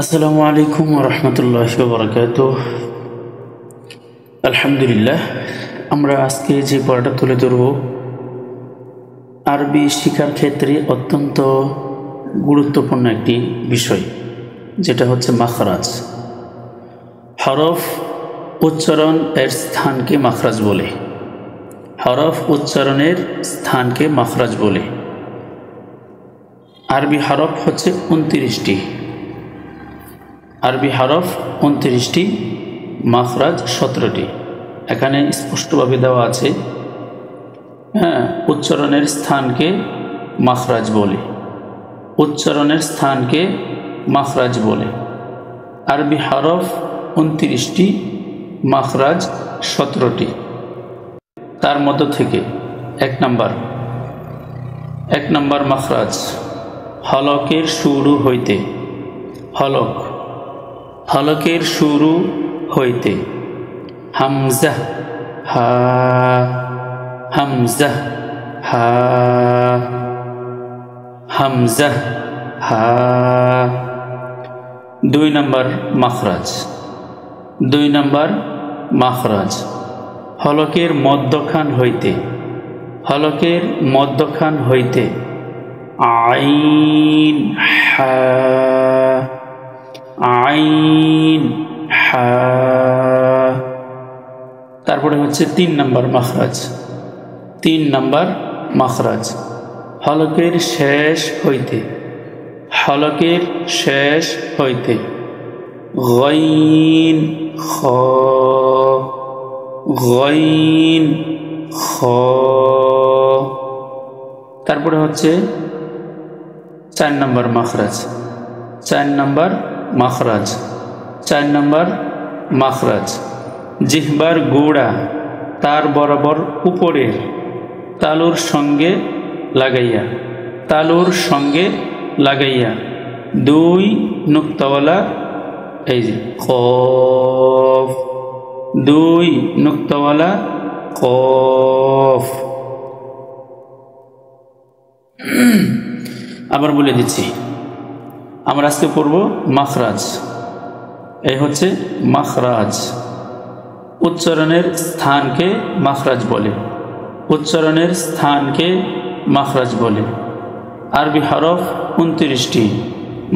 আসসালামু আলাইকুম ওয়া রাহমাতুল্লাহি ওয়া বারাকাতুহু। আলহামদুলিল্লাহ, আমরা আজকে যে পড়াটা তুলে ধরব আরবি শিক্ষার ক্ষেত্রে অত্যন্ত গুরুত্বপূর্ণ একটি বিষয়, যেটা হচ্ছে মাখরাজ। হরফ উচ্চারণ এর স্থানকে মাখরাজ বলে। হরফ উচ্চারণের স্থানকে মাখরাজ বলে। আরবি হরফ হচ্ছে 29টি। আরবি হরফ 29টি, মাখরাজ 17টি। এখানে স্পষ্টভাবে দেওয়া আছে, উচ্চারণের স্থানকে মাখরাজ বলে। উচ্চারণের স্থানকে মাখরাজ বলে। আরবি হরফ 29টি, মাখরাজ 17টি। তার মধ্য থেকে এক নাম্বার মাখরাজ হলকের শুরু হইতে। হলকের শুরু হইতে হামজা হা, হামজা হা, হামজা হা। 2 নাম্বার মাখরাজ হলকের মধ্যখান হইতে আইন হা, আইন হা। তারপরে হচ্ছে 3 নাম্বার মাখরাজ হলকের শেষ হইতে গাইন খ, গাইন খ। তারপরে হচ্ছে 4 নাম্বার মাখরাজ জিহ্বার গোড়া তার বরাবর উপরের তালুর সঙ্গে লাগাইয়া 2 নুক্তাওয়ালা, এই যে কফ, 2 নুক্তাওয়ালা কফ। আবার বলে দিচ্ছি, আমরা আজকে পড়ব মাখরাজ। এই হচ্ছে মাখরাজ। উচ্চারণের স্থানকে মাখরাজ বলে। আরবি হরফ 29টি,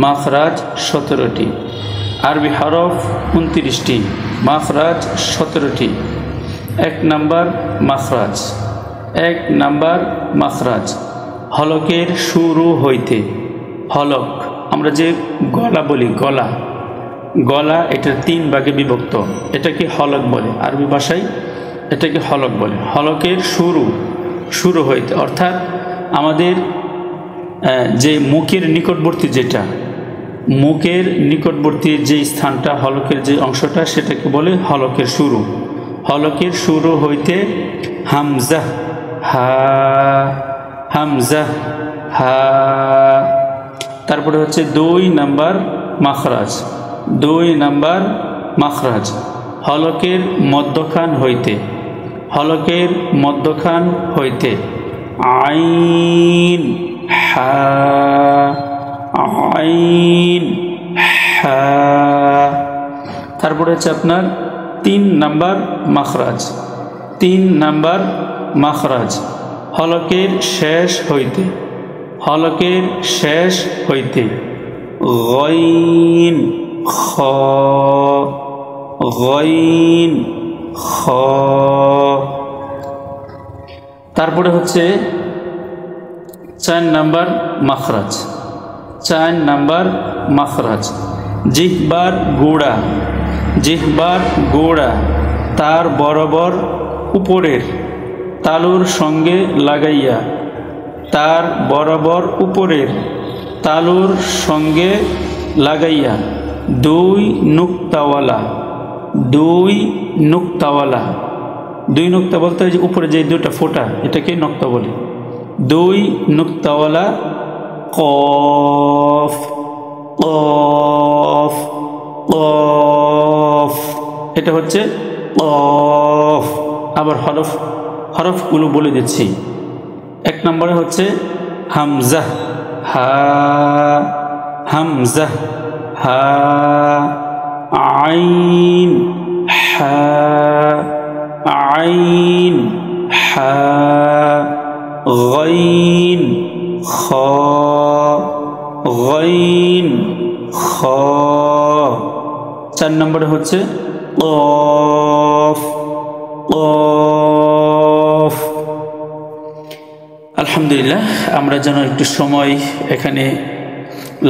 মাখরাজ 17টি। আরবি হরফ 29টি, মাখরাজ 17টি। 1 নাম্বার মাখরাজ হলকের শুরু হইতে। হলক, আমরা যে গলা বলি, গলা এটা 3 ভাগে বিভক্ত। এটাকে হলক বলে, আরবি ভাষায় এটাকে হলক বলে। হলকের শুরু হইতে, অর্থাৎ আমাদের যে মুখের নিকটবর্তী যে স্থানটা, হলকের যে অংশটা, সেটাকে বলে হলকের শুরু। হলকের শুরু হইতে হামজা হা, হামজা হা। তারপরে হচ্ছে 2 নাম্বার মাখরাজ হলকের মধ্যখান হইতে আইন হা, আইন হা। তারপরে হচ্ছে আপনার 3 নাম্বার মাখরাজ হলকের শেষ হইতে গাইন খ, গাইন খ। তারপরে হচ্ছে 4 নাম্বার মাখরাজ জিহ্বার গোড়া তার বরাবর উপরের তালুর সঙ্গে লাগাইয়া, 2 নুক্তাওয়ালা। 2 নুক্তা বলতে যে উপরে যে 2টা ফোঁটা, এটাকে নুক্তা বলে। 2 নুক্তাওয়ালা কফ, কফ, কফ। এটা হচ্ছে কফ। আবার হরফগুলো বলে দিচ্ছি। 1 নম্বরে হচ্ছে হামজা হা, হামজা হা। আইন হা আইন হা গাইন খ গাইন খ। 4 নম্বরে হচ্ছে কফ কফ। আলহামদুলিল্লাহ, আমরা যেন একটু সময় এখানে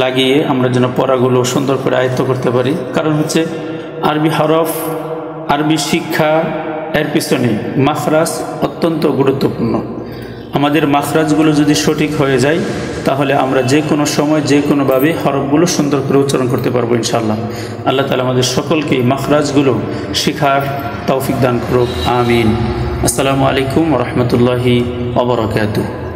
লাগিয়ে আমরা যেন পড়াগুলো সুন্দর করে আয়ত্ত করতে পারি। কারণ হচ্ছে আরবি হরফ, আরবি শিক্ষা, এর পিছনে মাখরাজ অত্যন্ত গুরুত্বপূর্ণ। আমাদের মাখরাজগুলো যদি সঠিক হয়ে যায় তাহলে আমরা যে কোনো সময় যে কোনোভাবে হরফগুলো সুন্দর করে উচ্চারণ করতে পারবো ইনশাআল্লাহ। আল্লাহ তাআলা আমাদের সকলকে মাখরাজগুলো শিখার তৌফিক দান করুক, আমিন। আসসালামু আলাইকুম ওয়া রাহমাতুল্লাহি ওয়া বারাকাতুহু।